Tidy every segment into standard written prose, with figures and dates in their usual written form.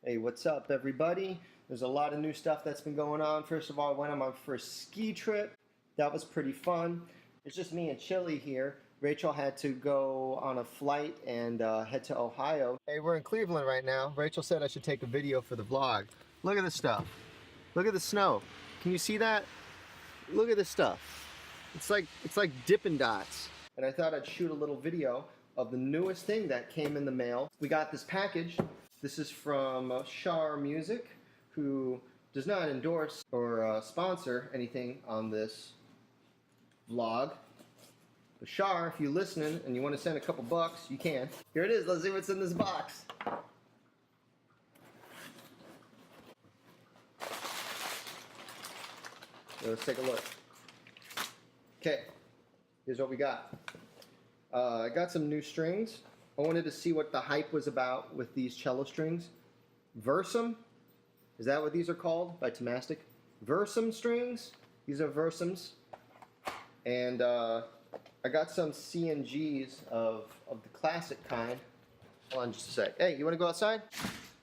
Hey, what's up, everybody? There's a lot of new stuff that's been going on. First of all, I went on my first ski trip. That was pretty fun. It's just me and Chili here. Rachel had to go on a flight and head to Ohio. Hey, we're in Cleveland right now. Rachel said I should take a video for the vlog. Look at this stuff. Look at the snow. Can you see that? Look at this stuff. It's like Dippin' Dots. And I thought I'd shoot a little video of the newest thing that came in the mail. We got this package. This is from Shar Music, who does not endorse or sponsor anything on this vlog. But Shar, if you're listening and you want to send a couple bucks, you can. Here it is. Let's see what's in this box. Let's take a look. Okay, here's what we got. I got some new strings. I wanted to see what the hype was about with these cello strings. Versum, is that what these are called by Tomastic? Versum strings. These are Versums. And I got some CNGs of the classic kind. Hold on just a sec. Hey, you want to go outside?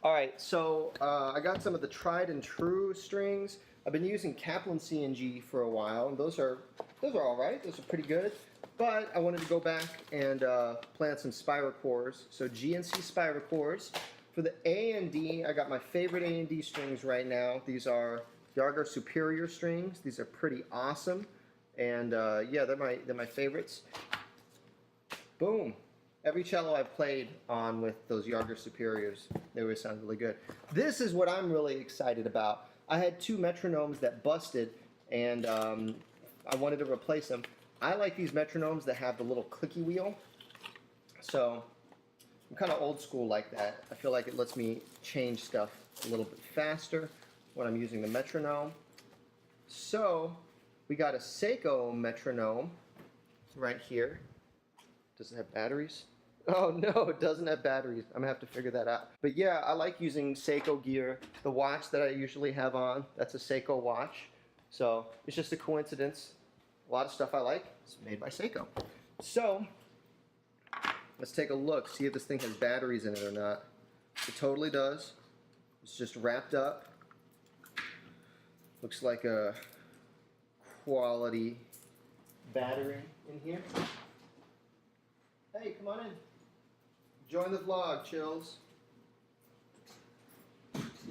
All right, so I got some of the tried and true strings. I've been using Kaplan CNG for a while, and those are all right. Those are pretty good. But I wanted to go back and play on some Spirocores. So GNC Spirocores. For the A and D, I got my favorite A and D strings right now. These are Jaeger Superior strings. These are pretty awesome. And yeah, they're my favorites. Boom. Every cello I've played on with those Jaeger Superiors, they always sound really good. This is what I'm really excited about. I had two metronomes that busted, and I wanted to replace them. I like these metronomes that have the little clicky wheel. So I'm kind of old school like that. I feel like it lets me change stuff a little bit faster when I'm using the metronome. So we got a Seiko metronome right here. Does it have batteries? Oh no, it doesn't have batteries. I'm gonna have to figure that out. But yeah, I like using Seiko gear. The watch that I usually have on, that's a Seiko watch. So it's just a coincidence. A lot of stuff I like is made by Seiko. So let's take a look, see if this thing has batteries in it or not. It totally does. It's just wrapped up. Looks like a quality battery in here. Hey, come on in. Join the vlog, Chills.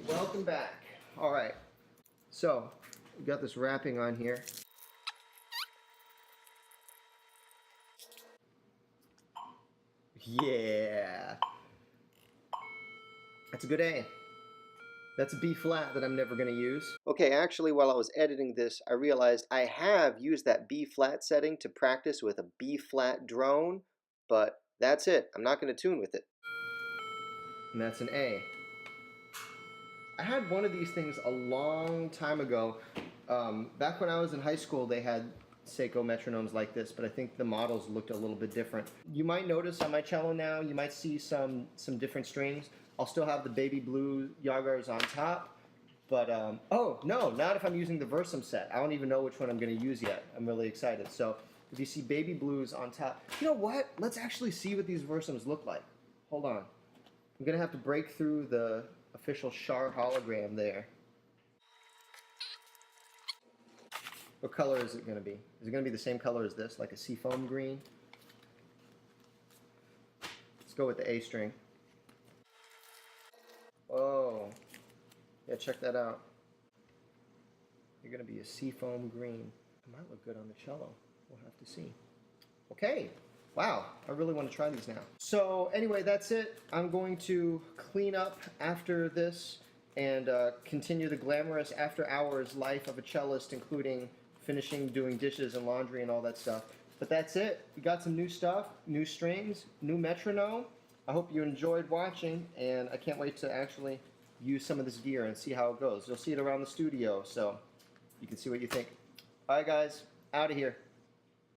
Welcome back. All right. So we got this wrapping on here. Yeah. That's a good A. That's a B flat that I'm never going to use. Okay, actually, while I was editing this, I realized I have used that B flat setting to practice with a B flat drone, but that's it. I'm not going to tune with it. And that's an A. I had one of these things a long time ago. Back when I was in high school, they had Seiko metronomes like this, but I think the models looked a little bit different. You might notice on my cello now, you might see some different strings. I'll still have the baby blue Jaegers on top, but oh no, not if I'm using the Versum set. I don't even know which one I'm going to use yet. I'm really excited. So if you see baby blues on top, you know what? Let's actually see what these Versums look like. Hold on. I'm going to have to break through the official Shar hologram there. What color is it going to be? Is it going to be the same color as this, like a seafoam green? Let's go with the A string. Oh, yeah, check that out. You're going to be a seafoam green. It might look good on the cello. We'll have to see. Okay, wow, I really want to try these now. So anyway, that's it. I'm going to clean up after this and continue the glamorous after-hours life of a cellist, including finishing doing dishes and laundry and all that stuff. But that's it. We got some new stuff, new strings, new metronome. I hope you enjoyed watching, and I can't wait to actually use some of this gear and see how it goes. You'll see it around the studio, so you can see what you think. Bye guys, out of here.